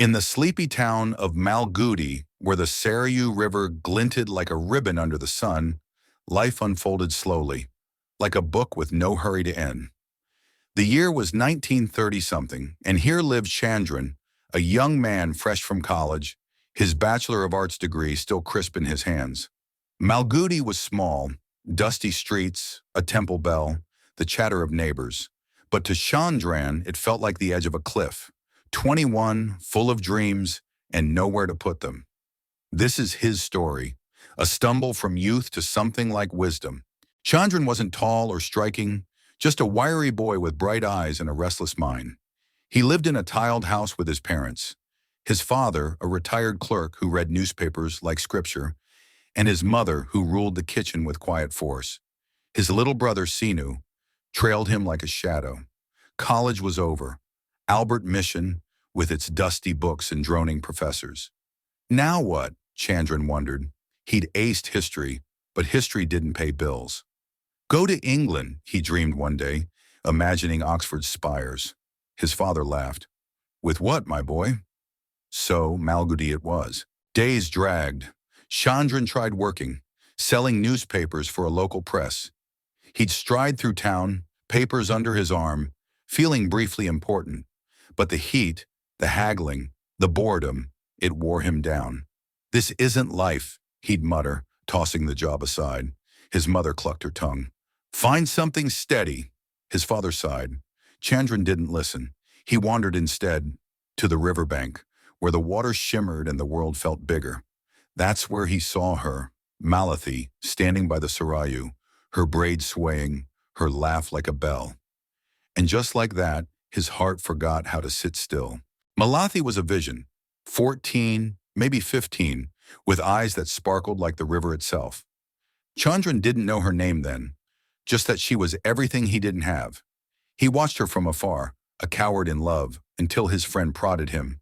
In the sleepy town of Malgudi, where the Sarayu River glinted like a ribbon under the sun, life unfolded slowly, like a book with no hurry to end. The year was 1930-something, and here lived Chandran, a young man fresh from college, his Bachelor of Arts degree still crisp in his hands. Malgudi was small, dusty streets, a temple bell, the chatter of neighbors. But to Chandran, it felt like the edge of a cliff. 21, full of dreams, and nowhere to put them. This is his story, a stumble from youth to something like wisdom. Chandran wasn't tall or striking, just a wiry boy with bright eyes and a restless mind. He lived in a tiled house with his parents. His father, a retired clerk who read newspapers like scripture, and his mother, who ruled the kitchen with quiet force. His little brother, Sinu, trailed him like a shadow. College was over. Albert Mission, with its dusty books and droning professors. Now what? Chandran wondered. He'd aced history, but history didn't pay bills. Go to England, he dreamed one day, imagining Oxford's spires. His father laughed. With what, my boy? So Malgudi it was. Days dragged. Chandran tried working, selling newspapers for a local press. He'd stride through town, papers under his arm, feeling briefly important. But the heat, the haggling, the boredom, it wore him down. This isn't life, he'd mutter, tossing the job aside. His mother clucked her tongue. Find something steady, his father sighed. Chandran didn't listen. He wandered instead to the riverbank, where the water shimmered and the world felt bigger. That's where he saw her, Malathi, standing by the Sarayu, her braids swaying, her laugh like a bell. And just like that, his heart forgot how to sit still. Malathi was a vision, 14, maybe 15, with eyes that sparkled like the river itself. Chandran didn't know her name then, just that she was everything he didn't have. He watched her from afar, a coward in love, until his friend prodded him.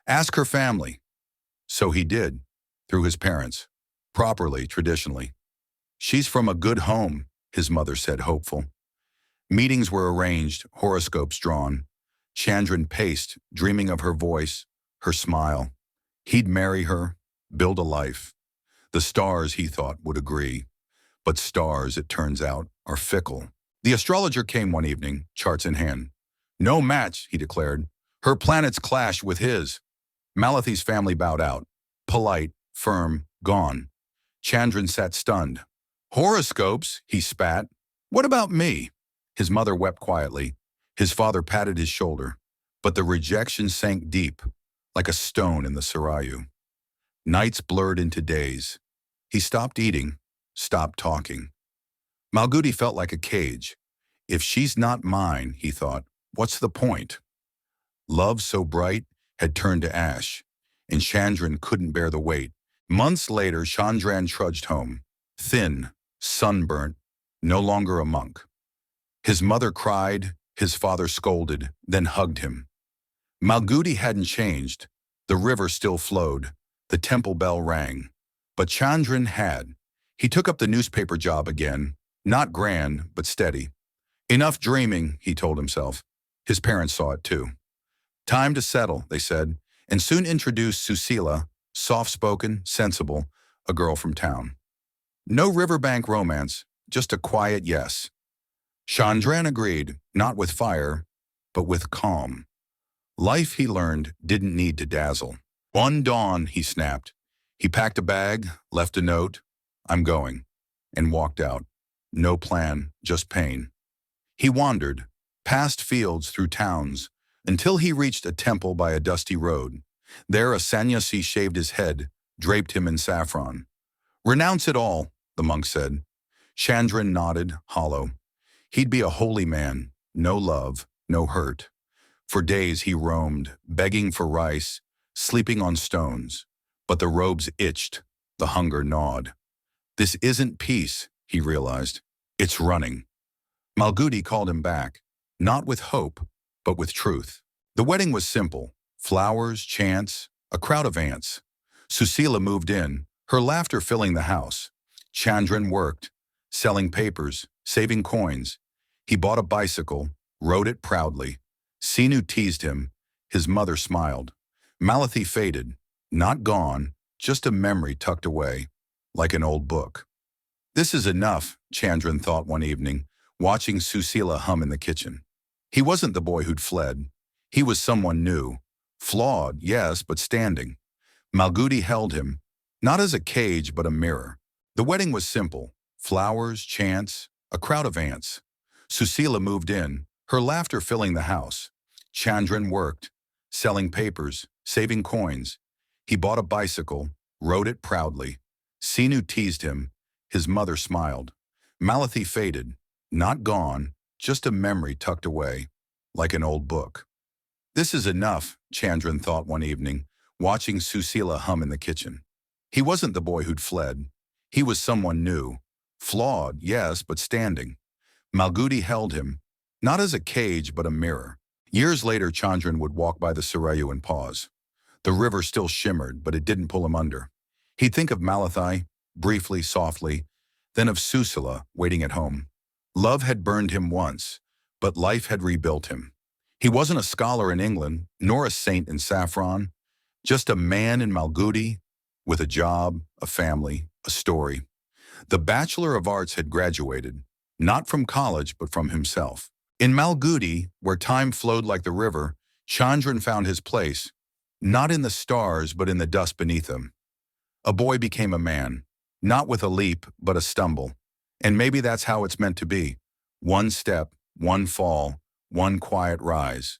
Ask her family. So he did, through his parents, properly, traditionally. She's from a good home, his mother said, hopeful. Meetings were arranged, horoscopes drawn. Chandran paced, dreaming of her voice, her smile. He'd marry her, build a life. The stars, he thought, would agree. But stars, it turns out, are fickle. The astrologer came one evening, charts in hand. No match, he declared. Her planets clashed with his. Malathi's family bowed out. Polite, firm, gone. Chandran sat stunned. Horoscopes, he spat. What about me? His mother wept quietly. His father patted his shoulder. But the rejection sank deep, like a stone in the Sarayu. Nights blurred into days. He stopped eating, stopped talking. Malgudi felt like a cage. If she's not mine, he thought, what's the point? Love so bright had turned to ash, and Chandran couldn't bear the weight. Months later, Chandran trudged home, thin, sunburnt, no longer a monk. His mother cried, his father scolded, then hugged him. Malgudi hadn't changed. The river still flowed. The temple bell rang. But Chandran had. He took up the newspaper job again, not grand, but steady. Enough dreaming, he told himself. His parents saw it too. Time to settle, they said, and soon introduced Susila, soft-spoken, sensible, a girl from town. No riverbank romance, just a quiet yes. Chandran agreed, not with fire, but with calm. Life, he learned, didn't need to dazzle. One dawn, he snapped. He packed a bag, left a note, I'm going, and walked out. No plan, just pain. He wandered, past fields, through towns, until he reached a temple by a dusty road. There a sannyasi shaved his head, draped him in saffron. Renounce it all, the monk said. Chandran nodded, hollow. He'd be a holy man, no love, no hurt. For days he roamed, begging for rice, sleeping on stones. But the robes itched, the hunger gnawed. This isn't peace, he realized. It's running. Malgudi called him back, not with hope, but with truth. The wedding was simple. Flowers, chants, a crowd of ants. Susila moved in, her laughter filling the house. Chandran worked, selling papers, saving coins. He bought a bicycle, rode it proudly. Sinu teased him. His mother smiled. Malathi faded, not gone, just a memory tucked away, like an old book. This is enough, Chandran thought one evening, watching Susila hum in the kitchen. He wasn't the boy who'd fled. He was someone new. Flawed, yes, but standing. Malgudi held him, not as a cage but a mirror. The wedding was simple. Flowers, chants, a crowd of ants. Susila moved in, her laughter filling the house. Chandran worked, selling papers, saving coins. He bought a bicycle, rode it proudly. Sinu teased him. His mother smiled. Malathi faded, not gone, just a memory tucked away, like an old book. This is enough, Chandran thought one evening, watching Susila hum in the kitchen. He wasn't the boy who'd fled. He was someone new. Flawed, yes, but standing. Malgudi held him, not as a cage but a mirror. Years later, Chandran would walk by the Sarayu and pause. The river still shimmered, but it didn't pull him under. He'd think of Malathi, briefly, softly, then of Susila, waiting at home. Love had burned him once, but life had rebuilt him. He wasn't a scholar in England, nor a saint in saffron, just a man in Malgudi, with a job, a family, a story. The Bachelor of Arts had graduated, not from college but from himself. In Malgudi, where time flowed like the river, Chandran found his place, not in the stars but in the dust beneath him. A boy became a man, not with a leap but a stumble. And maybe that's how it's meant to be. One step, one fall, one quiet rise.